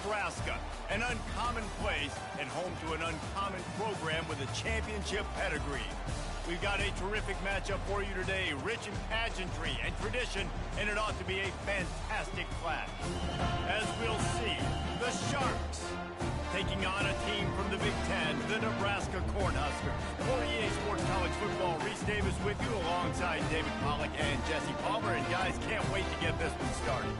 Nebraska, an uncommon place and home to an uncommon program with a championship pedigree. We've got a terrific matchup for you today, rich in pageantry and tradition, and it ought to be a fantastic clash. As we'll see, the Sharks taking on a team from the Big Ten, the Nebraska Cornhuskers. For EA Sports College Football, Reese Davis with you alongside David Pollack and Jesse Palmer. And guys, can't wait to get this one started.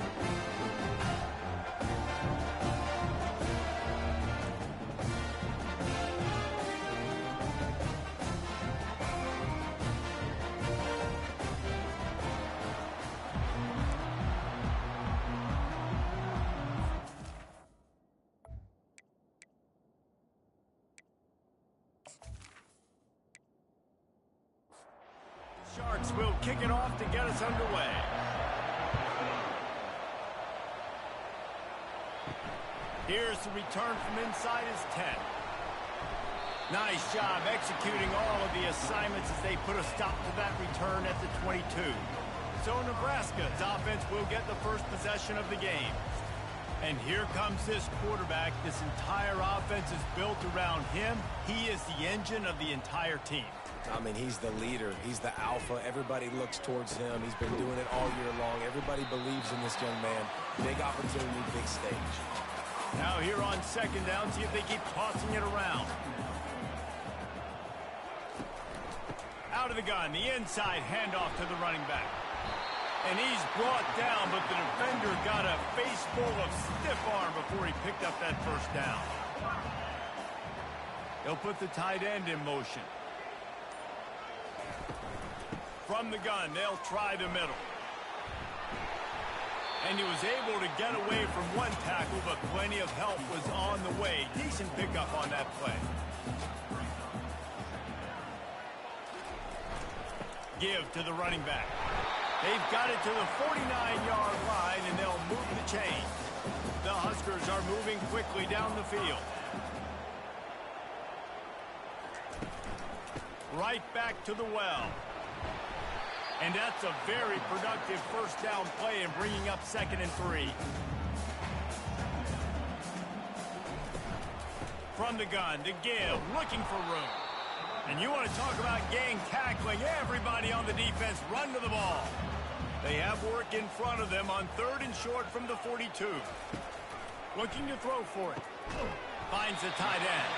Sharks will kick it off to get us underway. Here's the return from inside his 10. Nice job executing all of the assignments as they put a stop to that return at the 22. So Nebraska's offense will get the first possession of the game. And here comes this quarterback. This entire offense is built around him. He is the engine of the entire team. I mean, he's the leader. He's the alpha. Everybody looks towards him. He's been doing it all year long. Everybody believes in this young man. Big opportunity, big stage. Now here on second down, see if they keep tossing it around. Out of the gun, the inside handoff to the running back. And he's brought down, but the defender got a face full of stiff arm before he picked up that first down. They'll put the tight end in motion. From the gun, they'll try the middle. And he was able to get away from one tackle, but plenty of help was on the way. Decent pickup on that play. Give to the running back. They've got it to the 49-yard line, and they'll move the chain. The Huskers are moving quickly down the field. Right back to the well. And that's a very productive first down play and bringing up 2nd and 3. From the gun to Give, looking for room. And you want to talk about gang tackling. Everybody on the defense run to the ball. They have work in front of them on 3rd and short from the 42. Looking to throw for it. Finds the tight end.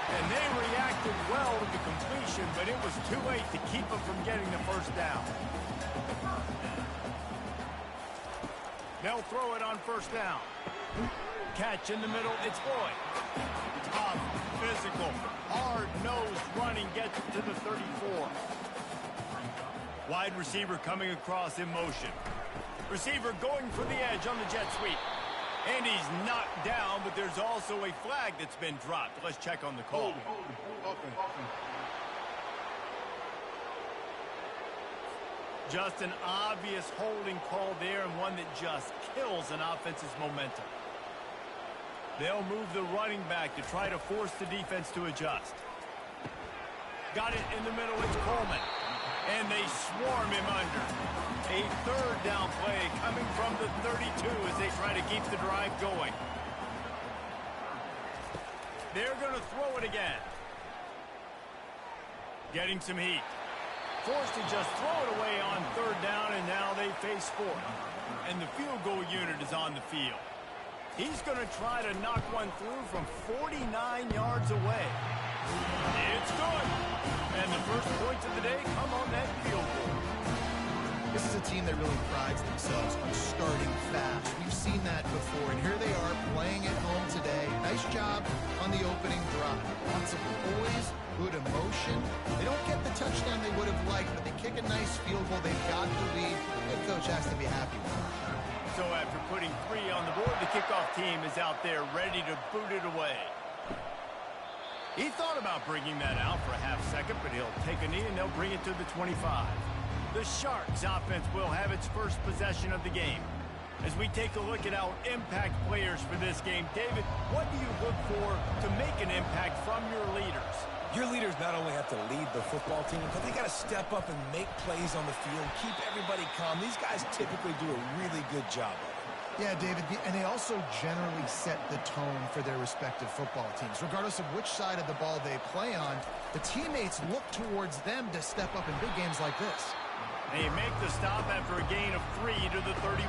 And they reacted well to the completion, but it was too late to keep them from getting the first down. They'll throw it on first down. Catch in the middle, it's Boyd. Tough, physical, hard-nosed running gets it to the 34. Wide receiver coming across in motion. Receiver going for the edge on the jet sweep. And he's knocked down, but there's also a flag that's been dropped. Let's check on the call. Just an obvious holding call there, and one that just kills an offense's momentum. They'll move the running back to try to force the defense to adjust. Got it in the middle, it's Coleman. And they swarm him under. A 3rd down play coming from the 32 as they try to keep the drive going. They're going to throw it again. Getting some heat. Forced to just throw it away on 3rd down, and now they face 4th. And the field goal unit is on the field. He's going to try to knock one through from 49 yards away. It's good. And the first points of the day come on that field goal. This is a team that really prides themselves on starting fast. We've seen that before, and here they are playing at home today. Nice job on the opening drive. Lots of poise, good emotion. They don't get the touchdown they would have liked, but they kick a nice field goal. They've got the lead. Head coach has to be happy with it. So after putting 3 on the board, the kickoff team is out there ready to boot it away. He thought about bringing that out for a half second, but he'll take a knee and they'll bring it to the 25. The Sharks offense will have its first possession of the game. As we take a look at our impact players for this game, David, what do you look for to make an impact from your leaders? Your leaders not only have to lead the football team, but they got to step up and make plays on the field, keep everybody calm. These guys typically do a really good job of it. Yeah, David, and they also generally set the tone for their respective football teams. Regardless of which side of the ball they play on, the teammates look towards them to step up in big games like this. They make the stop after a gain of 3 to the 31.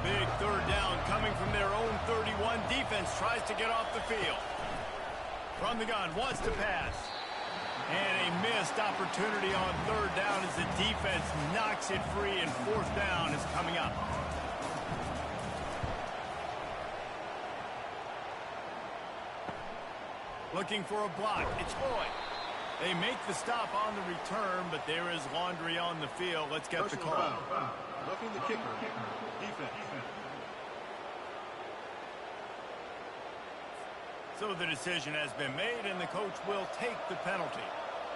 Big third down coming from their own 31. Defense tries to get off the field. From the gun, wants to pass. And a missed opportunity on third down as the defense knocks it free, and fourth down is coming up. Looking for a block. It's Boyd. They make the stop on the return, but there is laundry on the field. Let's get the call. Roughing the kicker. Defense. So the decision has been made, and the coach will take the penalty.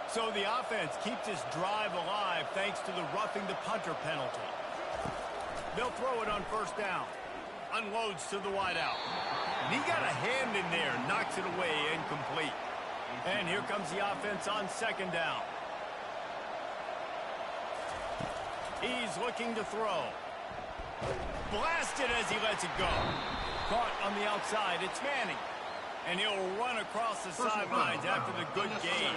So the offense keeps this drive alive thanks to the roughing the punter penalty. They'll throw it on first down. Unloads to the wideout. And he got a hand in there, knocks it away, incomplete. And here comes the offense on second down. He's looking to throw. Blasted as he lets it go. Caught on the outside. It's Manning. And he'll run across the sidelines after the good gain.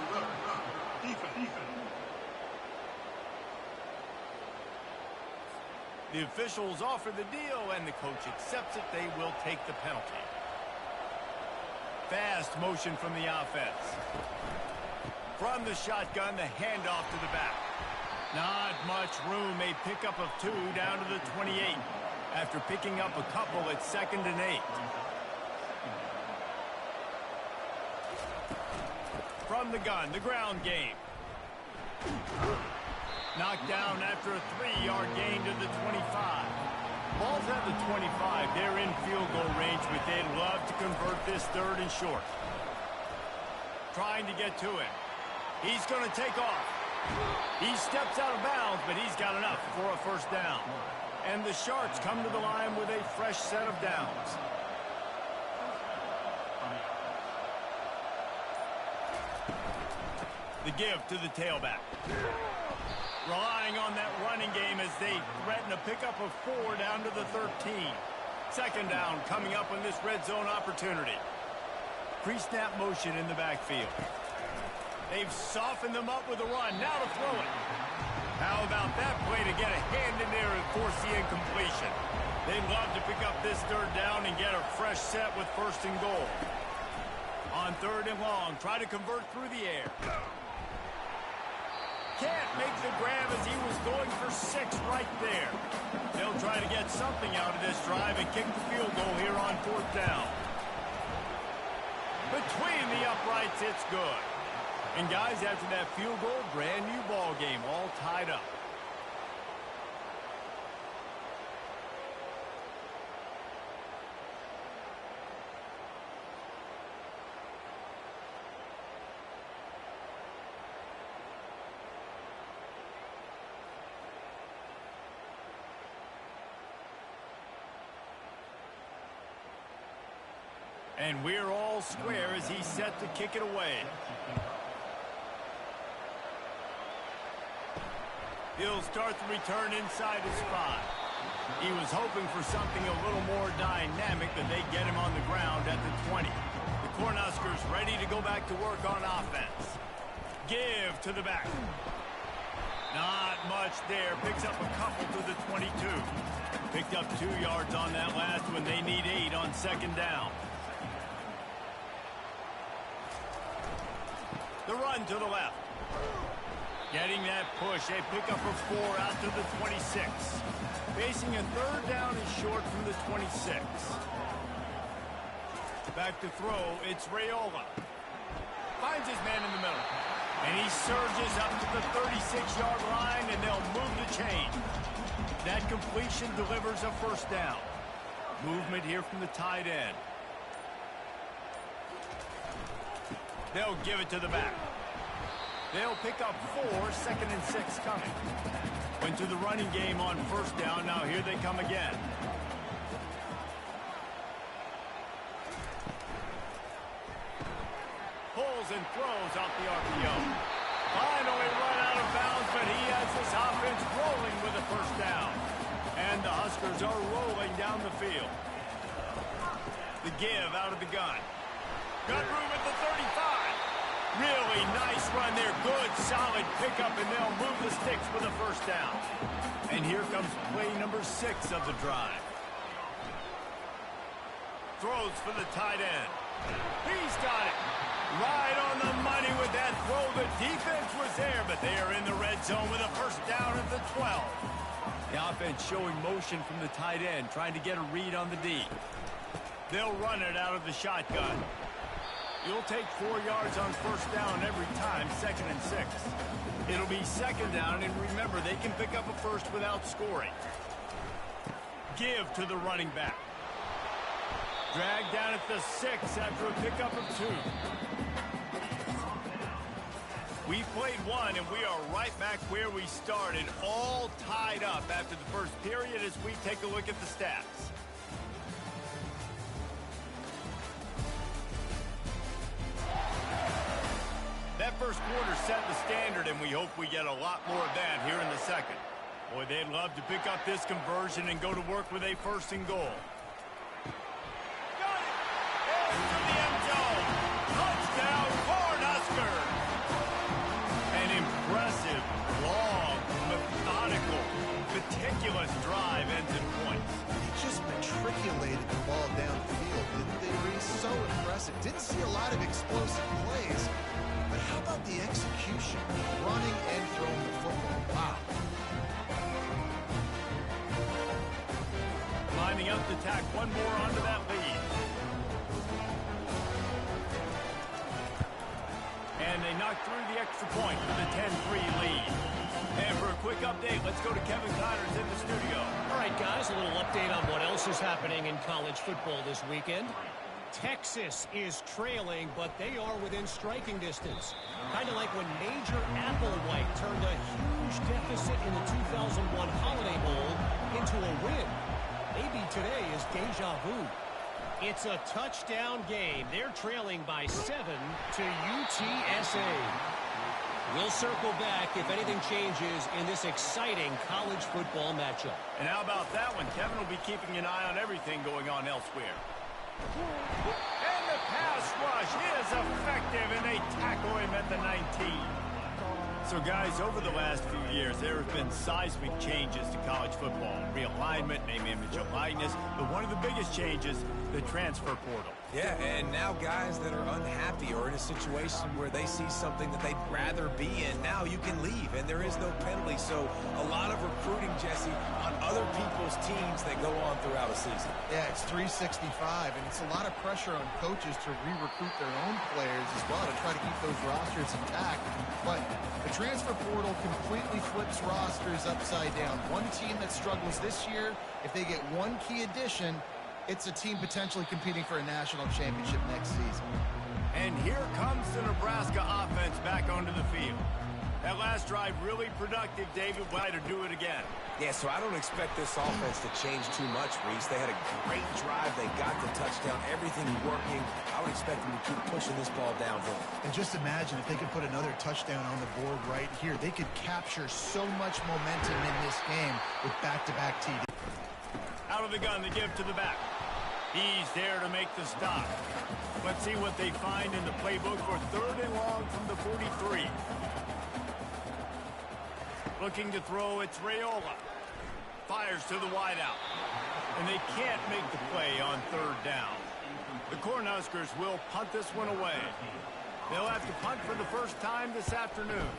The officials offer the deal, and the coach accepts it. They will take the penalty. Fast motion from the offense. From the shotgun, the handoff to the back. Not much room. A pickup of 2 down to the 28. After picking up a couple at 2nd and 8. From the gun, the ground game. Knocked down after a 3-yard gain to the 25. Ball's at the 25. They're in field goal range, but they'd love to convert this third and short. Trying to get to it. He's going to take off. He steps out of bounds, but he's got enough for a first down. And the Sharks come to the line with a fresh set of downs. The give to the tailback. Relying on that running game as they threaten a pickup of 4 down to the 13. Second down coming up on this red zone opportunity. Pre-snap motion in the backfield. They've softened them up with a run. Now to throw it. How about that play to get a hand in there and force the incompletion? They'd love to pick up this third down and get a fresh set with first and goal. On third and long, try to convert through the air. Can't make the grab as he was going for 6 right there. They'll try to get something out of this drive and kick the field goal here on fourth down. Between the uprights, it's good. And guys, after that field goal, brand new ball game, all tied up. And we're all square as he's set to kick it away. He'll start the return inside his 5. He was hoping for something a little more dynamic, but they get him on the ground at the 20. The Cornhuskers ready to go back to work on offense. Give to the back. Not much there. Picks up a couple to the 22. Picked up 2 yards on that last one. They need 8 on second down. The run to the left. Getting that push. A pickup of 4 out to the 26. Facing a third down and short from the 26. Back to throw. It's Raiola. Finds his man in the middle. And he surges up to the 36-yard line, and they'll move the chain. That completion delivers a first down. Movement here from the tight end. They'll give it to the back. They'll pick up 4, second and 6 coming. Went to the running game on first down. Now here they come again. Pulls and throws out the RPO. Finally run out of bounds, but he has this offense rolling with a first down. And the Huskers are rolling down the field. The give out of the gun. Got room at the 35. Really nice run there. Good, solid pickup, and they'll move the sticks for the first down. And here comes play number 6 of the drive. Throws for the tight end. He's got it. Right on the money with that throw. The defense was there, but they are in the red zone with a first down at the 12. The offense showing motion from the tight end, trying to get a read on the D. They'll run it out of the shotgun. You'll take 4 yards on first down every time, 2nd and 6. It'll be 2nd down, and remember, they can pick up a first without scoring. Give to the running back. Dragged down at the 6 after a pickup of 2. We played 1, and we are right back where we started, all tied up after the first period as we take a look at the stats. That first quarter set the standard, and we hope we get a lot more of that here in the second. Boy, they'd love to pick up this conversion and go to work with a 1st and goal. Got it! Into the end zone. Touchdown, Cornhuskers! An impressive, long, methodical, meticulous drive ends in points. They just matriculated the ball down the field, didn't they, Reese? So impressive. Didn't see a lot of explosive plays. But how about the execution? Running and throwing the football. Wow. Lining up to tack one more onto that lead. And they knock through the extra point for the 10-3 lead. And for a quick update, let's go to Kevin Connors in the studio. All right, guys, a little update on what else is happening in college football this weekend. Texas is trailing, but they are within striking distance. Kind of like when Major Applewhite turned a huge deficit in the 2001 Holiday Bowl into a win. Maybe today is deja vu. It's a touchdown game. They're trailing by 7 to UTSA. We'll circle back if anything changes in this exciting college football matchup. And how about that one? Kevin will be keeping an eye on everything going on elsewhere. And the pass rush is effective, and they tackle him at the 19. So, guys, over the last few years, there have been seismic changes to college football. Realignment, name, image, and likeness. But one of the biggest changes, the transfer portal. Yeah, and now guys that are unhappy or in a situation where they see something that they'd rather be in, now you can leave, and there is no penalty. So a lot of recruiting, Jesse, on other people's teams that go on throughout a season. Yeah, it's 365, and it's a lot of pressure on coaches to re-recruit their own players as well to try to keep those rosters intact. But the transfer portal completely flips rosters upside down. One team that struggles this year, if they get one key addition, it's a team potentially competing for a national championship next season. And here comes the Nebraska offense back onto the field. That last drive really productive. David White to do it again. Yeah, so I don't expect this offense to change too much, Reese. They had a great drive. They got the touchdown. Everything working. I would expect them to keep pushing this ball downhill. And just imagine if they could put another touchdown on the board right here. They could capture so much momentum in this game with back-to-back TD. Out of the gun, the give to the back. He's there to make the stop. Let's see what they find in the playbook for 3rd and long from the 43. Looking to throw, it's Raiola. Fires to the wideout. And they can't make the play on 3rd down. The Cornhuskers will punt this one away. They'll have to punt for the first time this afternoon.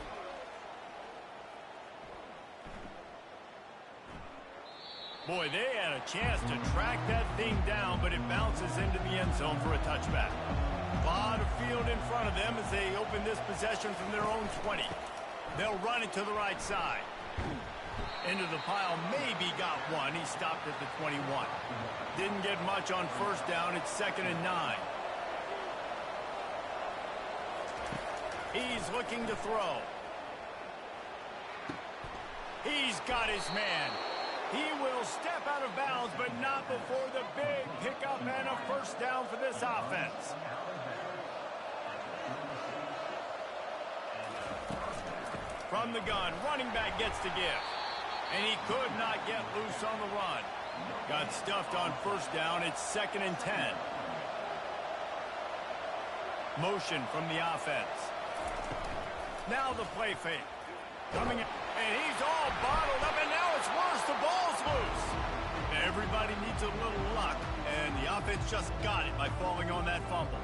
Boy, they had a chance to track that thing down, but it bounces into the end zone for a touchback. A lot of field in front of them as they open this possession from their own 20. They'll run it to the right side. Into the pile, maybe got one. He stopped at the 21. Didn't get much on 1st down. It's 2nd and 9. He's looking to throw. He's got his man. He will step out of bounds, but not before the big pickup and a 1st down for this offense. From the gun, running back gets to give. And he could not get loose on the run. Got stuffed on first down. It's 2nd and 10. Motion from the offense. Now the play fake. Coming in, and he's all bottled up, and now it's worse. The ball's loose. Everybody needs a little luck, and the offense just got it by falling on that fumble.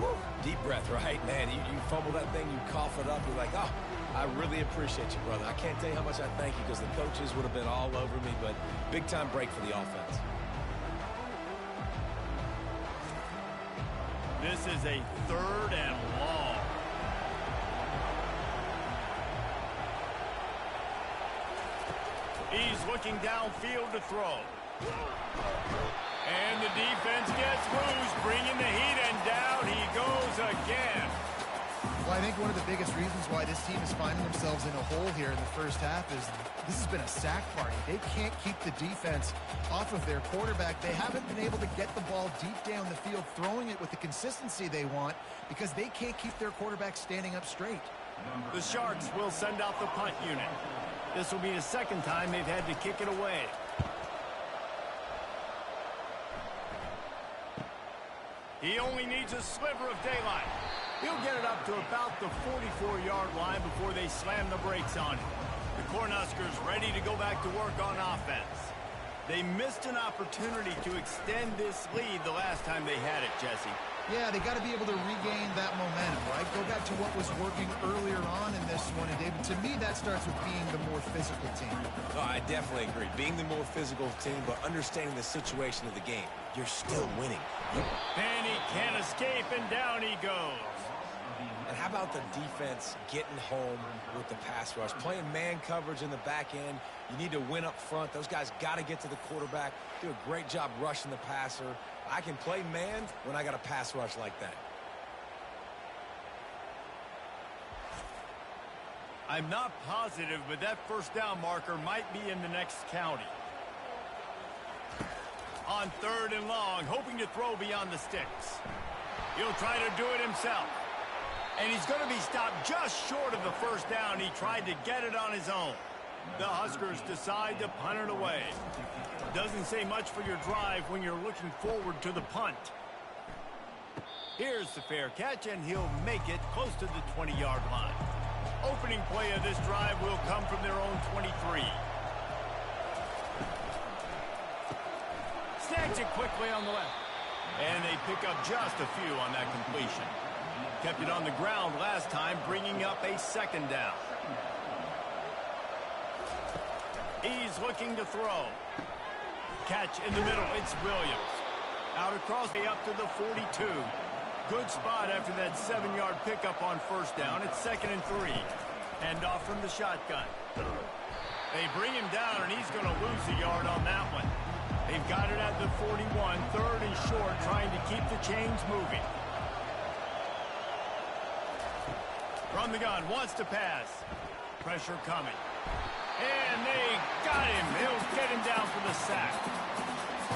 Woo. Deep breath, right? Man, you fumble that thing, you cough it up, you're like, oh, I really appreciate you, brother. I can't tell you how much I thank you because the coaches would have been all over me, but big-time break for the offense. This is a 3rd and long. He's looking downfield to throw. And the defense gets loose, bringing the heat, and down he goes again. Well, I think one of the biggest reasons why this team is finding themselves in a hole here in the first half is this has been a sack party. They can't keep the defense off of their quarterback. They haven't been able to get the ball deep down the field, throwing it with the consistency they want because they can't keep their quarterback standing up straight. The Sharks will send out the punt unit. This will be the 2nd time they've had to kick it away. He only needs a sliver of daylight. He'll get it up to about the 44-yard line before they slam the brakes on him. The Cornhuskers ready to go back to work on offense. They missed an opportunity to extend this lead the last time they had it, Jesse. Yeah, they got to be able to regain that momentum, right? Go back to what was working earlier on in this one. And, David, to me, that starts with being the more physical team. Oh, I definitely agree. Being the more physical team, but understanding the situation of the game. You're still winning. And he can't escape, and down he goes. And how about the defense getting home with the pass rush? Playing man coverage in the back end. You need to win up front. Those guys got to get to the quarterback. Do a great job rushing the passer. I can play man when I got a pass rush like that. I'm not positive, but that first down marker might be in the next county. On 3rd and long, hoping to throw beyond the sticks. He'll try to do it himself. And he's going to be stopped just short of the first down. He tried to get it on his own. The Huskers decide to punt it away. Doesn't say much for your drive when you're looking forward to the punt. Here's the fair catch, and he'll make it close to the 20-yard line. Opening play of this drive will come from their own 23. Snags it quickly on the left. And they pick up just a few on that completion. Kept it on the ground last time, bringing up a 2nd down. He's looking to throw. Catch in the middle, it's Williams. Out across, up to the 42. Good spot after that 7-yard pickup on first down. It's 2nd and 3. Hand off from the shotgun. They bring him down, and he's going to lose a yard on that one. They've got it at the 41, 3rd and short, trying to keep the chains moving. From the gun, wants to pass. Pressure coming. And they got him. He'll get him down for the sack.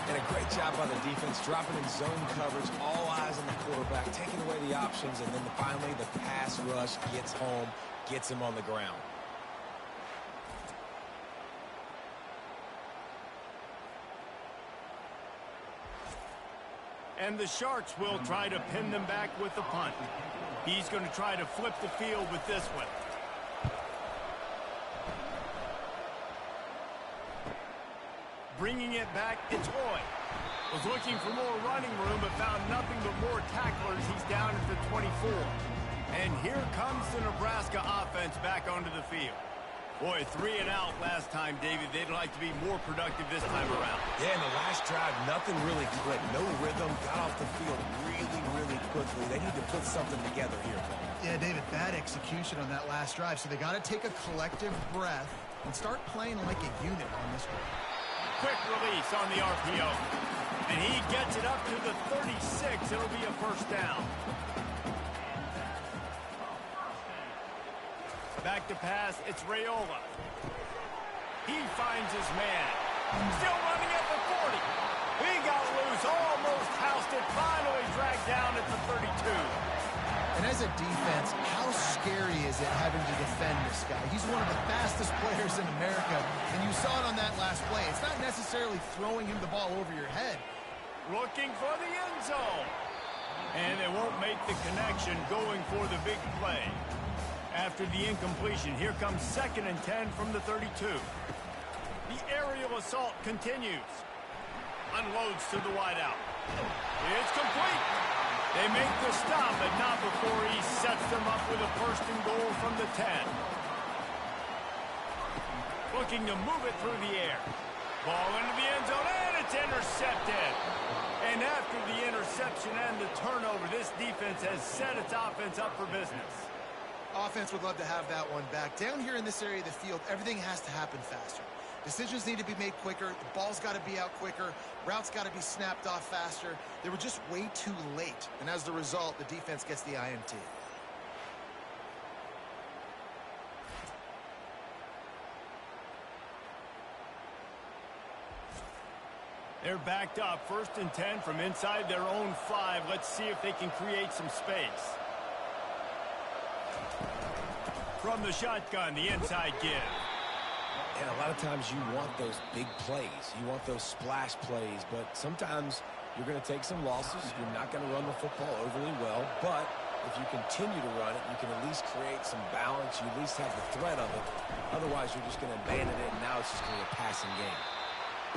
And a great job by the defense, dropping in zone coverage, all eyes on the quarterback, taking away the options, and then finally the pass rush gets home, gets him on the ground. And the Sharks will try to pin them back with the punt. He's going to try to flip the field with this one. Bringing it back, it's Hoy. Was looking for more running room, but found nothing but more tacklers. He's down at the 24. And here comes the Nebraska offense back onto the field. Boy, 3 and out last time, David. They'd like to be more productive this time around. Yeah, in the last drive, nothing really clicked. No rhythm, got off the field really quickly. They need to put something together here, Paul. Yeah, David, bad execution on that last drive. So they got to take a collective breath and start playing like a unit on this one. Quick release on the RPO. And he gets it up to the 36. It'll be a first down. Back to pass, it's Raiola. He finds his man. Still running at the 40. He got loose, almost housed it, finally dragged down at the 32. And as a defense, how scary is it having to defend this guy? He's one of the fastest players in America, and you saw it on that last play. It's not necessarily throwing him the ball over your head. Looking for the end zone. And they won't make the connection going for the big play. After the incompletion, here comes 2nd and 10 from the 32. The aerial assault continues. Unloads to the wideout. It's complete. They make the stop, but not before he sets them up with a 1st and goal from the 10. Looking to move it through the air. Ball into the end zone, and it's intercepted. And after the interception and the turnover, this defense has set its offense up for business. Offense would love to have that one back. Down here in this area of the field, everything has to happen faster. Decisions need to be made quicker. The ball's got to be out quicker. Routes got to be snapped off faster. They were just way too late. And as the result, the defense gets the INT. They're backed up, 1st and 10 from inside their own 5. Let's see if they can create some space. From the shotgun, the inside give. And a lot of times you want those big plays. You want those splash plays. But sometimes you're going to take some losses. You're not going to run the football overly well. But if you continue to run it, you can at least create some balance. You at least have the threat of it. Otherwise, you're just going to abandon it, and now it's just going to be a passing game.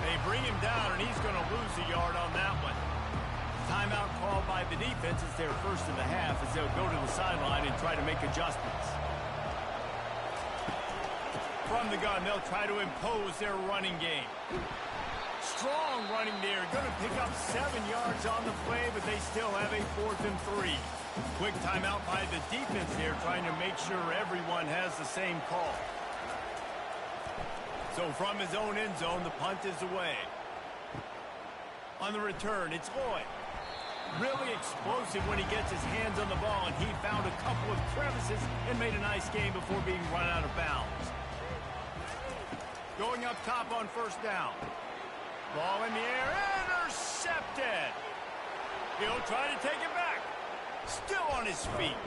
They bring him down, and he's going to lose a yard on that one. Timeout called by the defense is their 1st of the half as they'll go to the sideline and try to make adjustments. From the gun, they'll try to impose their running game. Strong running there. Going to pick up 7 yards on the play, but they still have a 4th and 3. Quick timeout by the defense there, trying to make sure everyone has the same call. So from his own end zone, the punt is away. On the return, it's Lloyd. Really explosive when he gets his hands on the ball, and he found a couple of crevices and made a nice game before being run out of bounds. Going up top on 1st down. Ball in the air, intercepted. He'll try to take it back. Still on his feet.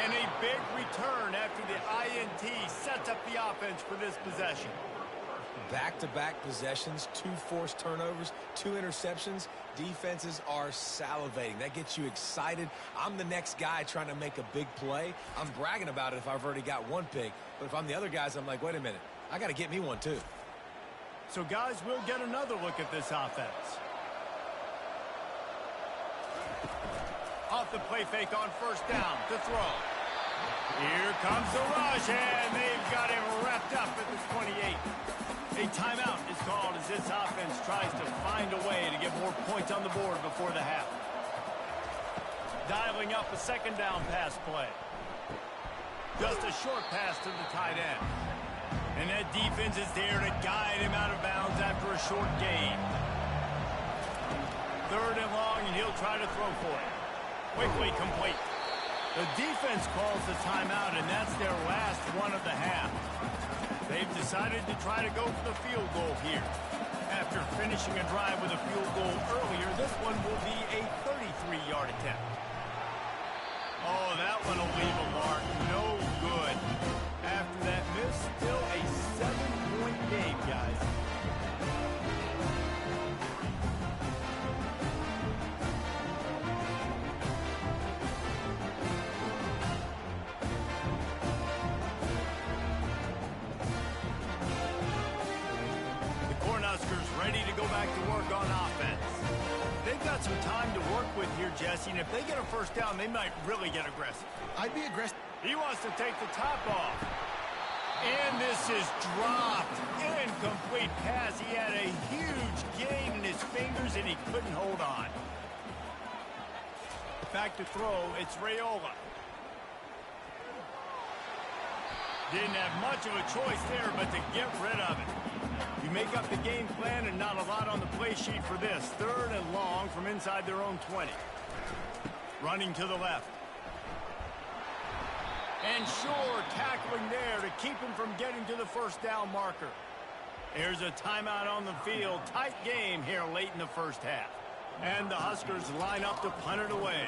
And a big return after the INT sets up the offense for this possession. Back-to-back possessions, 2 forced turnovers, 2 interceptions. Defenses are salivating. That gets you excited. I'm the next guy trying to make a big play. I'm bragging about it if I've already got 1 pick. But if I'm the other guys, I'm like, wait a minute. I got to get me 1 too. So, guys, we'll get another look at this offense. Off the play fake on 1st down to throw. Here comes the rush, and they've got him wrapped up at the 28. A timeout is called as this offense tries to find a way to get more points on the board before the half. Dialing up a 2nd down pass play. Just a short pass to the tight end. And that defense is there to guide him out of bounds after a short gain. 3rd and long, and he'll try to throw for it. Quickly complete. The defense calls the timeout, and that's their last one of the half. They've decided to try to go for the field goal here. After finishing a drive with a field goal earlier, this one will be a 33-yard attempt. Oh, that one will leave a mark. No good. After that miss, still a 7-point game, guys. Ready to go back to work on offense. They've got some time to work with here, Jesse, and if they get a 1st down, they might really get aggressive. I'd be aggressive. He wants to take the top off. And this is dropped. Incomplete pass. He had a huge gain in his fingers, and he couldn't hold on. Back to throw, it's Raiola. Didn't have much of a choice there, but to get rid of it. You make up the game plan and not a lot on the play sheet for this. 3rd and long from inside their own 20. Running to the left. And Shore tackling there to keep him from getting to the 1st down marker. There's a timeout on the field. Tight game here late in the 1st half. And the Huskers line up to punt it away.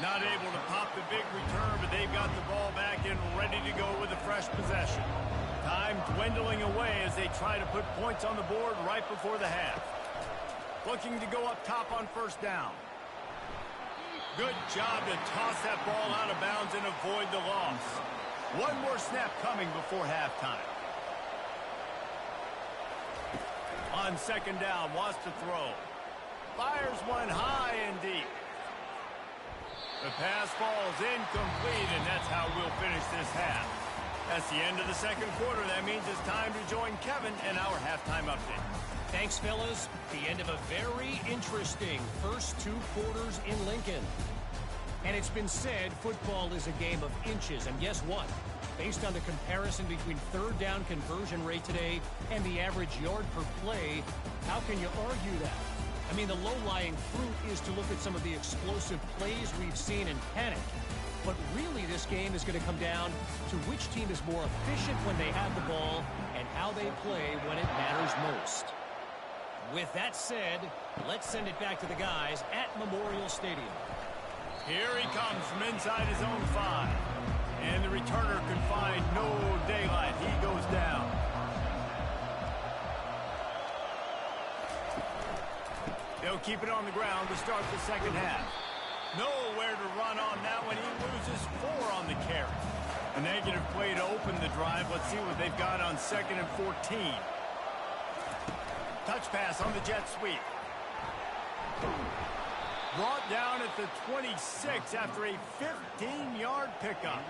Not able to pop the big return, but they've got the ball back and ready to go with a fresh possession. Time dwindling away as they try to put points on the board right before the half. Looking to go up top on first down. Good job to toss that ball out of bounds and avoid the loss. One more snap coming before halftime. On second down, wants to throw. Fires one high and deep. The pass falls incomplete, and that's how we'll finish this half. That's the end of the second quarter. That means it's time to join Kevin and our halftime update. Thanks, fellas. The end of a very interesting first 2 quarters in Lincoln. And it's been said football is a game of inches. And guess what? Based on the comparison between third down conversion rate today and the average yard per play, how can you argue that? I mean, the low-lying fruit is to look at some of the explosive plays we've seen and panic. But really, this game is going to come down to which team is more efficient when they have the ball and how they play when it matters most. With that said, let's send it back to the guys at Memorial Stadium. Here he comes from inside his own 5. And the returner can find no daylight. He goes down. They'll keep it on the ground to start the second half. Nowhere to run on that one. He loses 4 on the carry. A negative play to open the drive. Let's see what they've got on 2nd and 14. Touch pass on the jet sweep. Brought down at the 26 after a 15-yard pickup.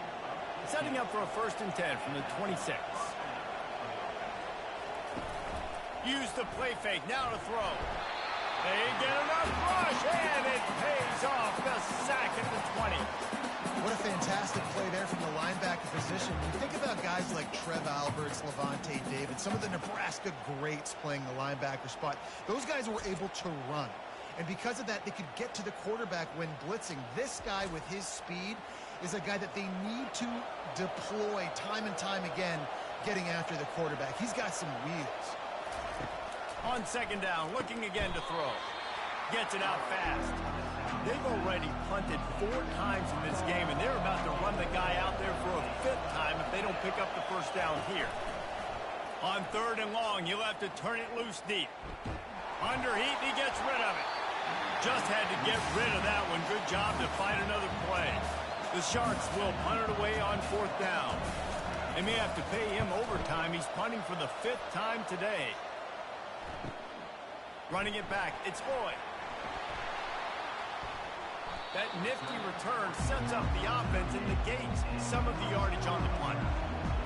Setting up for a 1st and 10 from the 26. Use the play fake. Now to throw. They get enough rush, and it pays off. The sack at the 20. What a fantastic play there from the linebacker position. You think about guys like Trev Alberts, Levante David, some of the Nebraska greats playing the linebacker spot. Those guys were able to run. And because of that, they could get to the quarterback when blitzing. This guy with his speed is a guy that they need to deploy time and time again getting after the quarterback. He's got some wheels. On second down, looking again to throw. Gets it out fast. They've already punted 4 times in this game, and they're about to run the guy out there for a 5th time if they don't pick up the first down here. On 3rd and long, you'll have to turn it loose deep. Under heat, he gets rid of it. Just had to get rid of that one. Good job to find another play. The Sharks will punt it away on 4th down. They may have to pay him overtime. He's punting for the 5th time today. Running it back, it's Boyd. That nifty return sets up the offense and negates some of the yardage on the punt.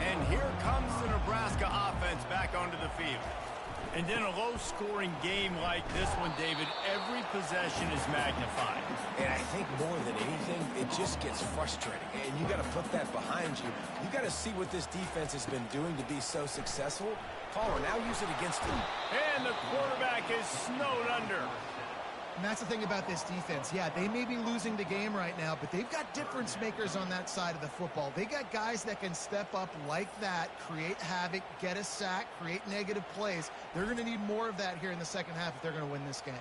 And here comes the Nebraska offense back onto the field. And in a low-scoring game like this one, David, every possession is magnified. And I think more than anything, it just gets frustrating. And you got to put that behind you. You got to see what this defense has been doing to be so successful. Caller, now use it against him. And the quarterback is snowed under. And that's the thing about this defense. Yeah, they may be losing the game right now, but they've got difference makers on that side of the football. They got guys that can step up like that, create havoc, get a sack, create negative plays. They're going to need more of that here in the second half if they're going to win this game.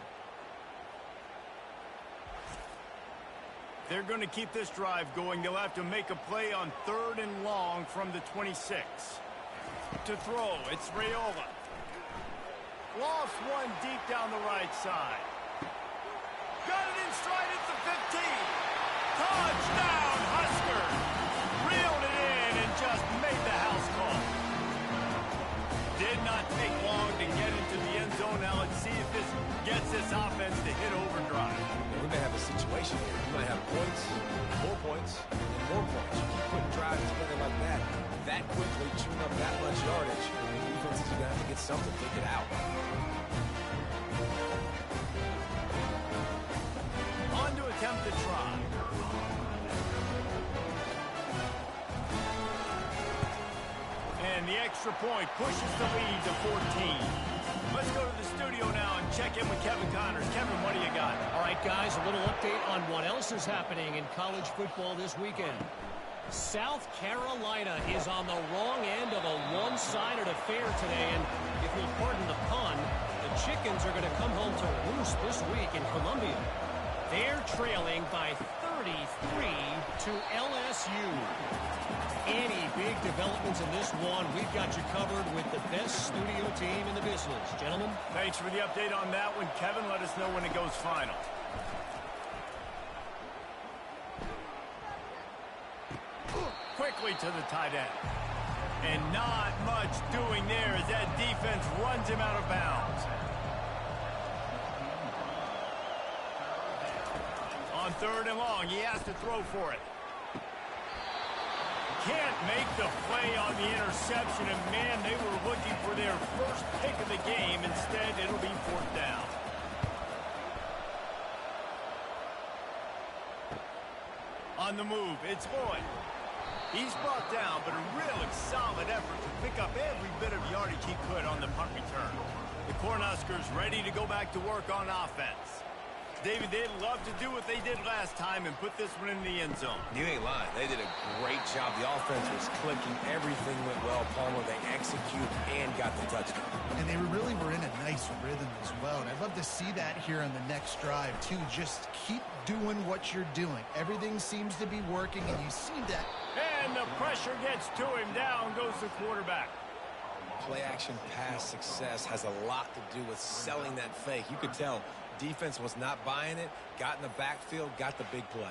They're going to keep this drive going. They'll have to make a play on 3rd and long from the 26. To throw, it's Raiola. Lost one deep down the right side. Got it in stride at the 15. Touchdown, Huskers. Reeled it in and just made the house call. Did not take long to get into the end zone. Now let's see if this gets this offense to hit overdrive. Yeah, we may have a situation here. We might have points, more points, and more points. You keep putting drives together like that quickly, chewing up that much yardage. The defenses are going to have to get something figured out. On to attempt the try. And the extra point pushes the lead to 14. Let's go to the studio now and check in with Kevin Connors. Kevin, what do you got? All right, guys, a little update on what else is happening in college football this weekend. South Carolina is on the wrong end of a one-sided affair today, and if you'll pardon the pun, the chickens are going to come home to roost this week in Columbia. They're trailing by to LSU. Any big developments in this one, we've got you covered with the best studio team in the business. Gentlemen. Thanks for the update on that one, Kevin. Let us know when it goes final. Quickly to the tight end. And not much doing there as that defense runs him out of bounds. On 3rd and long, he has to throw for it. Can't make the play on the interception, and man, they were looking for their first pick of the game. Instead, it'll be 4th down. On the move, it's Lloyd. He's brought down, but a really solid effort to pick up every bit of yardage he could on the punt return. The Cornhuskers ready to go back to work on offense. David, they'd love to do what they did last time and put this one in the end zone. You ain't lying. They did a great job. The offense was clicking. Everything went well. Palmer, they executed and got the touchdown. And they really were in a nice rhythm as well. And I'd love to see that here on the next drive, too. Just keep doing what you're doing. Everything seems to be working, and you see that. And the pressure gets to him. Down goes the quarterback. Play-action pass success has a lot to do with selling that fake. You could tell defense was not buying it, got in the backfield, got the big play.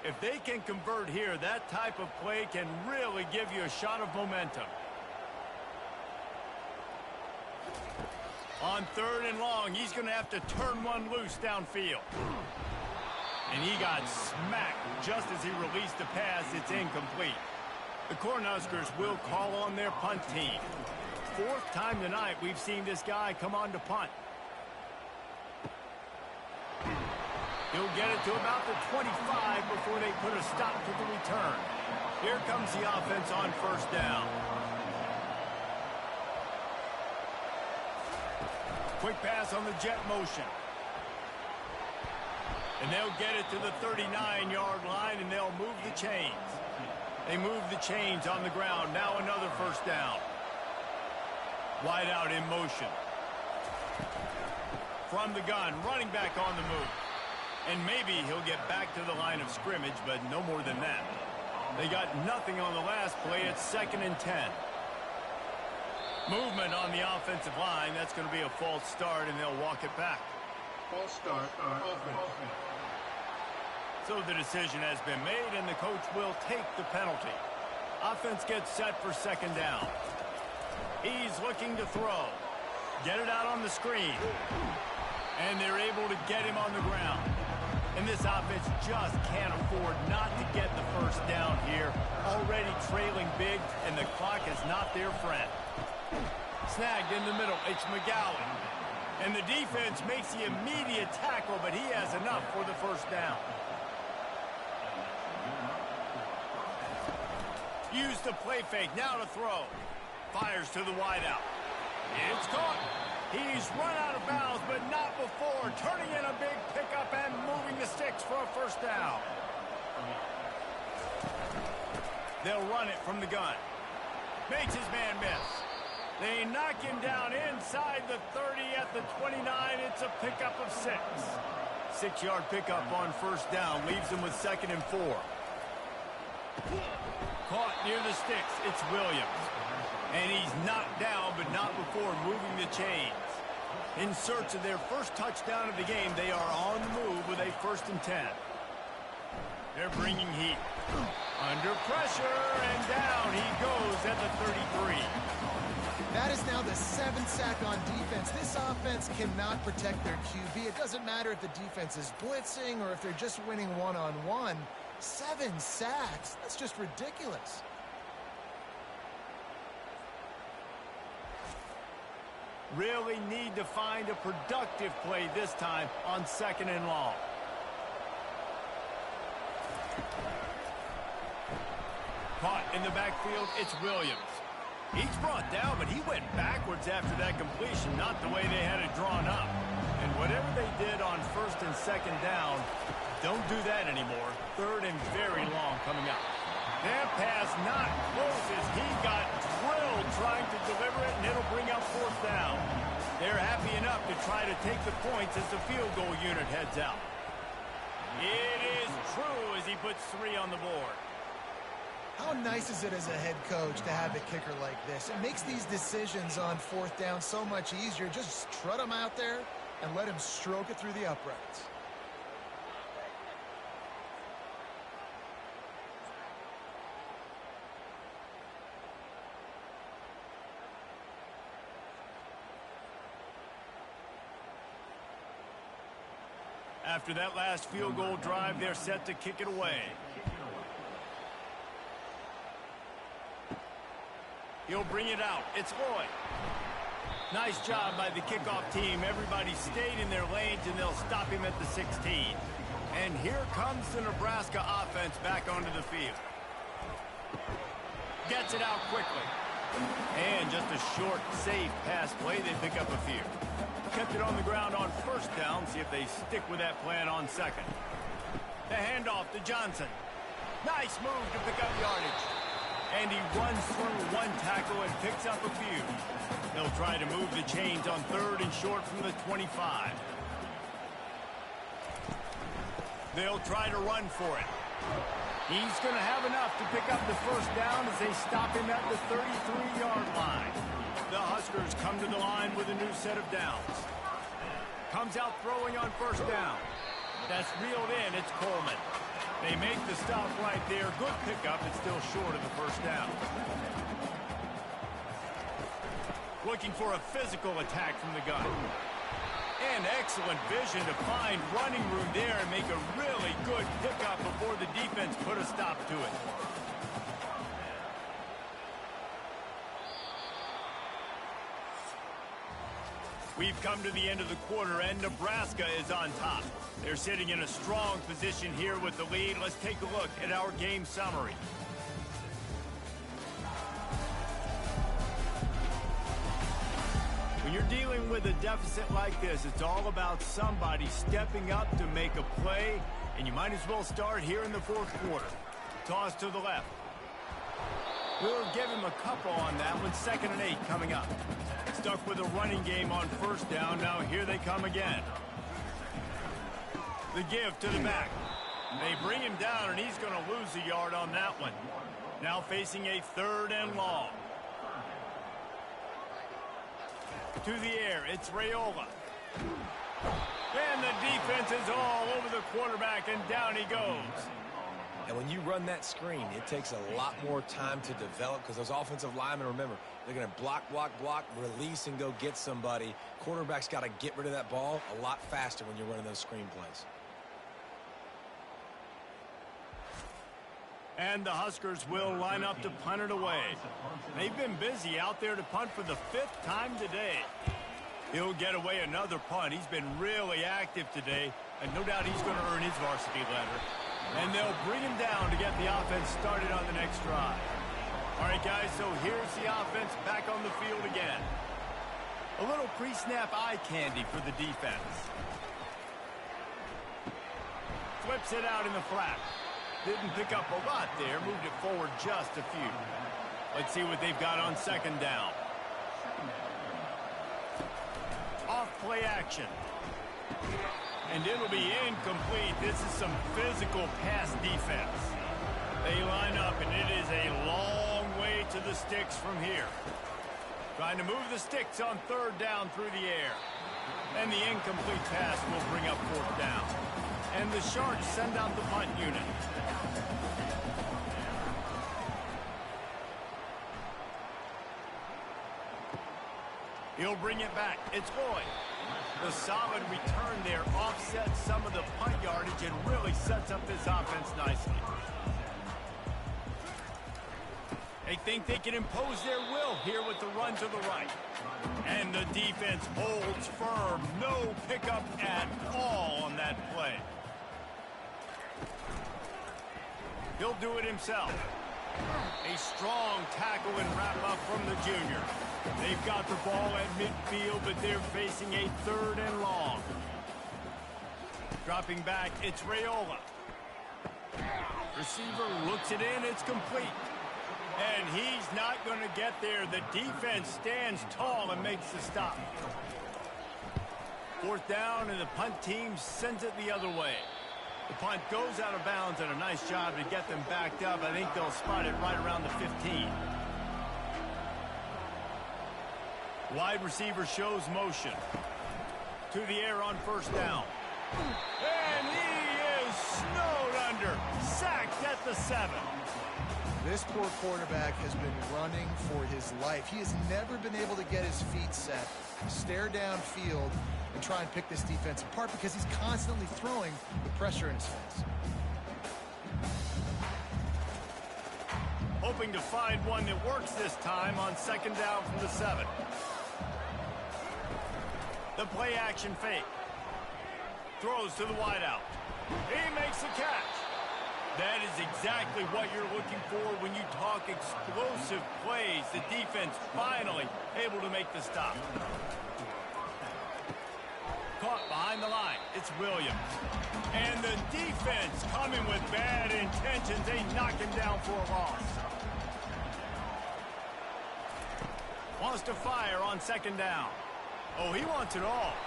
If they can convert here, that type of play can really give you a shot of momentum. On 3rd and long, he's going to have to turn one loose downfield. And he got smacked just as he released the pass. It's incomplete. The Cornhuskers will call on their punt team. 4th time tonight we've seen this guy come on to punt. He'll get it to about the 25 before they put a stop to the return. Here comes the offense on 1st down. Quick pass on the jet motion. And they'll get it to the 39-yard line, and they'll move the chains. They move the chains on the ground. Now another 1st down. Wide out in motion. From the gun, running back on the move. And maybe he'll get back to the line of scrimmage, but no more than that. They got nothing on the last play. It's 2nd and 10. Movement on the offensive line. That's going to be a false start, and they'll walk it back. False start on offense. So the decision has been made, and the coach will take the penalty. Offense gets set for 2nd down. He's looking to throw. Get it out on the screen. And they're able to get him on the ground. And this offense just can't afford not to get the 1st down here. Already trailing big, and the clock is not their friend. Snagged in the middle. It's McGowan. And the defense makes the immediate tackle, but he has enough for the 1st down. Use the play fake. Now to throw. Fires to the wideout. It's caught. He's run out of bounds, but not before. Turning in a big pickup and moving the sticks for a 1st down. They'll run it from the gun. Makes his man miss. They knock him down inside the 30 at the 29. It's a pickup of 6. 6-yard pickup on 1st down. Leaves him with 2nd and 4. Caught near the sticks. It's Williams. And he's knocked down, but not before moving the chains. In search of their first touchdown of the game, they are on the move with a 1st and 10. They're bringing heat. Under pressure, and down he goes at the 33. That is now the 7th sack on defense. This offense cannot protect their QB. It doesn't matter if the defense is blitzing or if they're just winning one-on-one. 7 sacks. That's just ridiculous. Really need to find a productive play this time on 2nd and long. Caught in the backfield, it's Williams. He's brought down, but he went backwards after that completion, not the way they had it drawn up. And whatever they did on 1st and 2nd down, don't do that anymore. 3rd and very long coming up. That pass not close as he got drilled trying to deliver it, and it'll bring up fourth down. They're happy enough to try to take the points as the field goal unit heads out. It is true as he puts 3 on the board. How nice is it as a head coach to have a kicker like this? It makes these decisions on fourth down so much easier. Just strut him out there and let him stroke it through the uprights. After that last field goal drive, they're set to kick it away. He'll bring it out. It's Lloyd. Nice job by the kickoff team. Everybody stayed in their lanes, and they'll stop him at the 16. And here comes the Nebraska offense back onto the field. Gets it out quickly. And just a short, safe pass play. They pick up a few. Kept it on the ground on first down. See if they stick with that plan on second. The handoff to Johnson. Nice move to pick up yardage. And he runs through one tackle and picks up a few. They'll try to move the chains on third and short from the 25. They'll try to run for it. He's going to have enough to pick up the first down as they stop him at the 33-yard line. The Huskers come to the line with a new set of downs. Comes out throwing on first down. That's reeled in. It's Coleman. They make the stop right there. Good pickup. It's still short of the first down. Looking for a physical attack from the gun. And excellent vision to find running room there and make a really good pickup before the defense put a stop to it. We've come to the end of the quarter, and Nebraska is on top. They're sitting in a strong position here with the lead. Let's take a look at our game summary. When you're dealing with a deficit like this, it's all about somebody stepping up to make a play, and you might as well start here in the fourth quarter. Toss to the left. We'll give him a couple on that one. 2nd and 8 coming up. Stuck with a running game on first down. Now here they come again. The give to the back. They bring him down, and he's going to lose a yard on that one. Now facing a 3rd and long. To the air, it's Raiola. And the defense is all over the quarterback, and down he goes. And when you run that screen, it takes a lot more time to develop because those offensive linemen, remember, they're going to block, release, and go get somebody. Quarterback's got to get rid of that ball a lot faster when you're running those screen plays. And the Huskers will line up to punt it away. They've been busy out there to punt for the 5th time today. He'll get away another punt. He's been really active today, and no doubt he's going to earn his varsity letter. And they'll bring him down to get the offense started on the next drive. All right, guys, so here's the offense back on the field again. A little pre-snap eye candy for the defense. Flips it out in the flat. Didn't pick up a lot there. Moved it forward just a few. Let's see what they've got on 2nd down. Off play action. And it'll be incomplete. This is some physical pass defense. They line up, and it is a long way to the sticks from here. Trying to move the sticks on 3rd down through the air. And the incomplete pass will bring up 4th down. And the Sharks send out the punt unit. He'll bring it back. It's Lloyd. The solid return there offsets some of the punt yardage and really sets up this offense nicely. They think they can impose their will here with the run to the right. And the defense holds firm. No pickup at all on that play. He'll do it himself. A strong tackle and wrap-up from the junior. They've got the ball at midfield, but they're facing a 3rd and long. Dropping back, it's Raiola. receiver looks it in. It's complete. And he's not going to get there. The defense stands tall and makes the stop. Fourth down, and the punt team sends it the other way. The punt goes out of bounds, and a nice job to get them backed up. I think they'll spot it right around the 15. Wide receiver shows motion. To the air on first down. And he is snowed under. Sacked at the 7. This poor quarterback has been running for his life. He has never been able to get his feet set, stare downfield, and try and pick this defense apart because he's constantly throwing with pressure in his face. Hoping to find one that works this time on second down from the 7. The play action fake. Throws to the wideout. He makes the catch. That is exactly what you're looking for when you talk explosive plays. The defense finally able to make the stop. Caught behind the line. It's Williams. And the defense coming with bad intentions. They knock him down for a loss. Wants to fire on second down. Oh, he wants it all.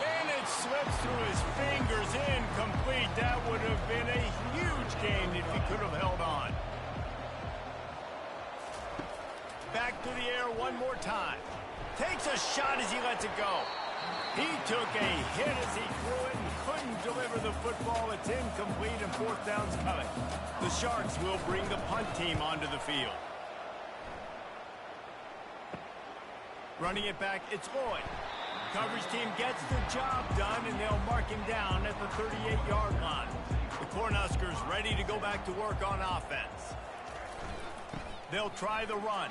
And it slips through his fingers, incomplete. That would have been a huge gain if he could have held on. Back to the air one more time. Takes a shot as he lets it go. He took a hit as he threw it and couldn't deliver the football. It's incomplete and fourth down's coming. The Sharks will bring the punt team onto the field. Running it back, it's Lloyd. Coverage team gets the job done, and they'll mark him down at the 38-yard line. The Cornhuskers ready to go back to work on offense. They'll try the run.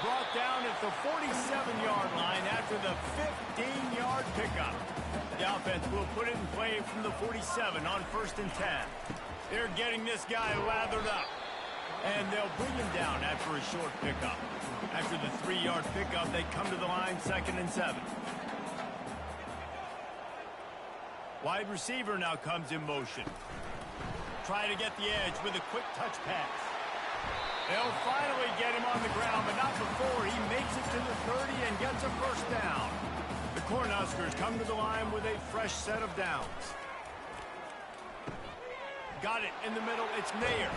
Brought down at the 47-yard line after the 15-yard pickup. The offense will put it in play from the 47 on first and 10. They're getting this guy lathered up. And they'll bring him down after a short pickup. After the 3-yard pickup, they come to the line, second and 7. Wide receiver now comes in motion. Try to get the edge with a quick touch pass. They'll finally get him on the ground, but not before he makes it to the 30 and gets a first down. The Cornhuskers come to the line with a fresh set of downs. Got it in the middle. It's Nair.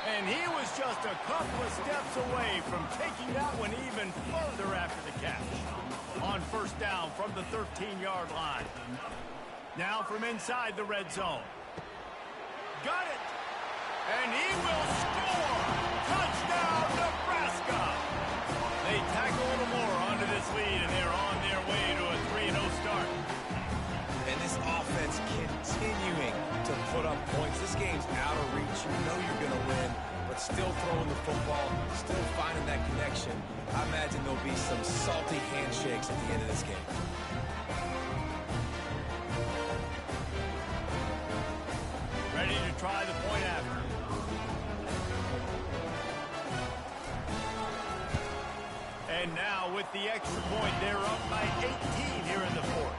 And he was just a couple of steps away from taking that one even further after the catch. On first down from the 13-yard line. Now from inside the red zone. Got it. And he will score. Touchdown, Nebraska. They tack a little more onto this lead, and they're on their way to a 3-0 start. And this offense continuing to put up points. This game's out of reach. You know you're going to win, but still throwing the football, still finding that connection. I imagine there'll be some salty handshakes at the end of this game. Ready to try the point after. And now with the extra point, they're up by 18 here in the fourth.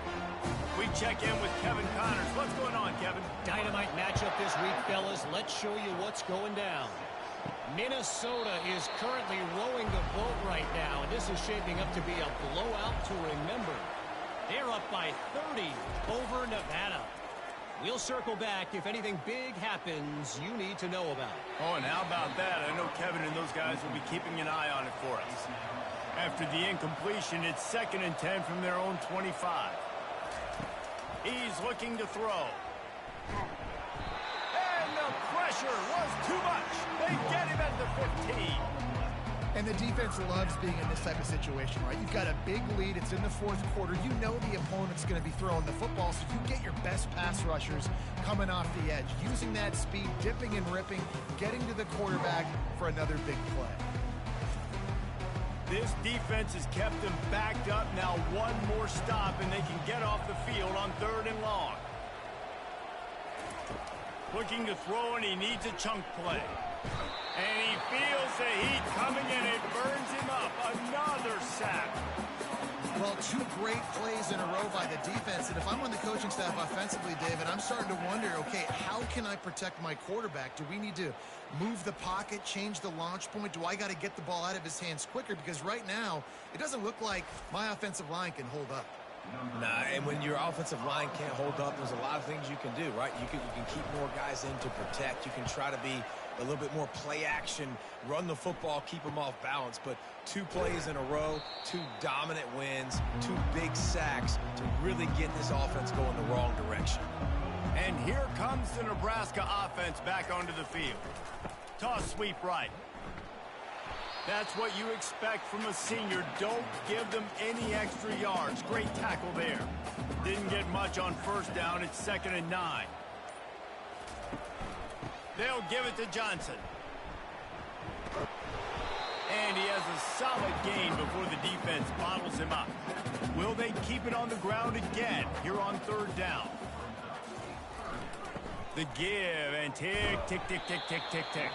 We check in with Kevin Connors. What's going on, Kevin? Dynamite matchup this week, fellas. Let's show you what's going down. Minnesota is currently rowing the boat right now, and this is shaping up to be a blowout to remember. They're up by 30 over Nevada. We'll circle back if anything big happens you need to know about. Oh, and how about that? I know Kevin and those guys will be keeping an eye on it for us. After the incompletion, it's second and 10 from their own 25. He's looking to throw. And the pressure was too much. They get him at the 15. And the defense loves being in this type of situation, right? You've got a big lead. It's in the fourth quarter. You know the opponent's going to be throwing the football, so you get your best pass rushers coming off the edge, using that speed, dipping and ripping, getting to the quarterback for another big play. This defense has kept them backed up. Now one more stop, and they can get off the field on third and long. Looking to throw, and he needs a chunk play. And he feels the heat coming, and it burns him up. Another sack. Well, two great plays in a row by the defense. And if I'm on the coaching staff offensively, David, I'm starting to wonder, okay, how can I protect my quarterback? Do we need to move the pocket, change the launch point? Do I got to get the ball out of his hands quicker? Because right now, it doesn't look like my offensive line can hold up. Nah, and when your offensive line can't hold up, there's a lot of things you can do, right? You can keep more guys in to protect. You can try to be a little bit more play action, run the football, keep them off balance. But 2 plays in a row, 2 dominant wins, 2 big sacks to really get this offense going the wrong direction. And here comes the Nebraska offense back onto the field. Toss sweep right. That's what you expect from a senior. Don't give them any extra yards. Great tackle there. Didn't get much on first down. It's 2nd and 9. They'll give it to Johnson. And he has a solid gain before the defense bottles him up. Will they keep it on the ground again here on 3rd down? The give and tick, tick, tick, tick, tick, tick, tick.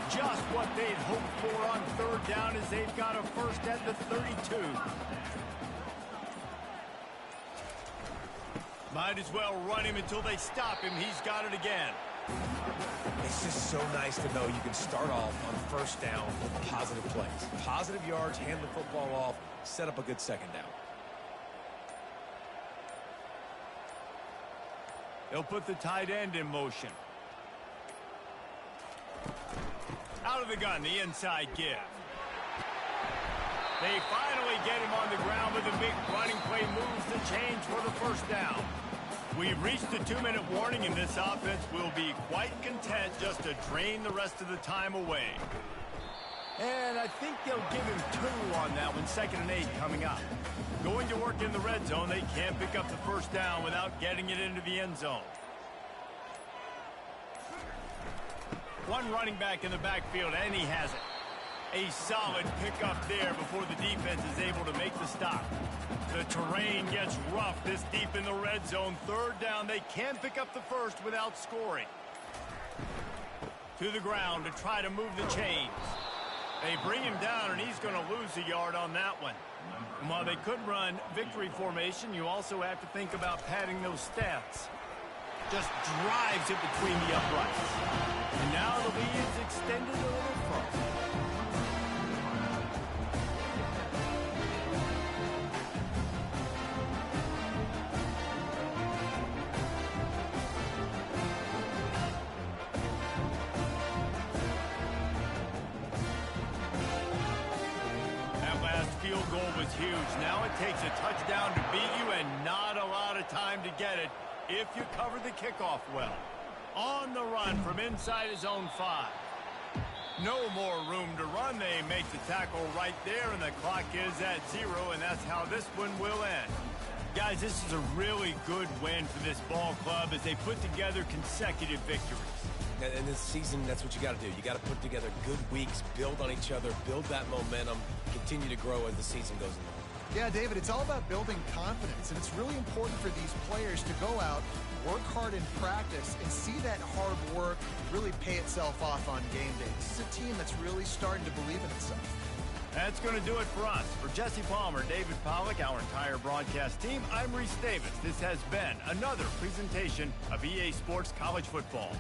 Just what they'd hoped for on 3rd down as they've got a first at the 32. Might as well run him until they stop him. He's got it again. It's just so nice to know you can start off on 1st down with positive plays. Positive yards, hand the football off, set up a good 2nd down. They'll put the tight end in motion. Out of the gun, the inside give. They finally get him on the ground with a big running play moves the change for the 1st down. We've reached the 2-minute warning, and this offense will be quite content just to drain the rest of the time away. And I think they'll give him 2 on that one, 2nd and 8 coming up. Going to work in the red zone, they can't pick up the 1st down without getting it into the end zone. One running back in the backfield, and he has it. A solid pickup there before the defense is able to make the stop. The terrain gets rough this deep in the red zone. 3rd down, they can't pick up the 1st without scoring. To the ground to try to move the chains. They bring him down, and he's going to lose a yard on that one. And while they could run victory formation, you also have to think about padding those stats. Just drives it between the uprights. And now the lead's extended a little further. That last field goal was huge. Now it takes a touchdown to beat you and not a lot of time to get it if you cover the kickoff well. On the run from inside his own 5. No more room to run. They make the tackle right there, and the clock is at 0, and that's how this one will end. Guys, this is a really good win for this ball club as they put together consecutive victories. In this season, that's what you got to do. You got to put together good weeks, build on each other, build that momentum, continue to grow as the season goes along. Yeah, David, it's all about building confidence, and it's really important for these players to go out, work hard in practice, and see that hard work really pay itself off on game day. This is a team that's really starting to believe in itself. That's going to do it for us. For Jesse Palmer, David Pollack, our entire broadcast team, I'm Reese Davis. This has been another presentation of EA Sports College Football.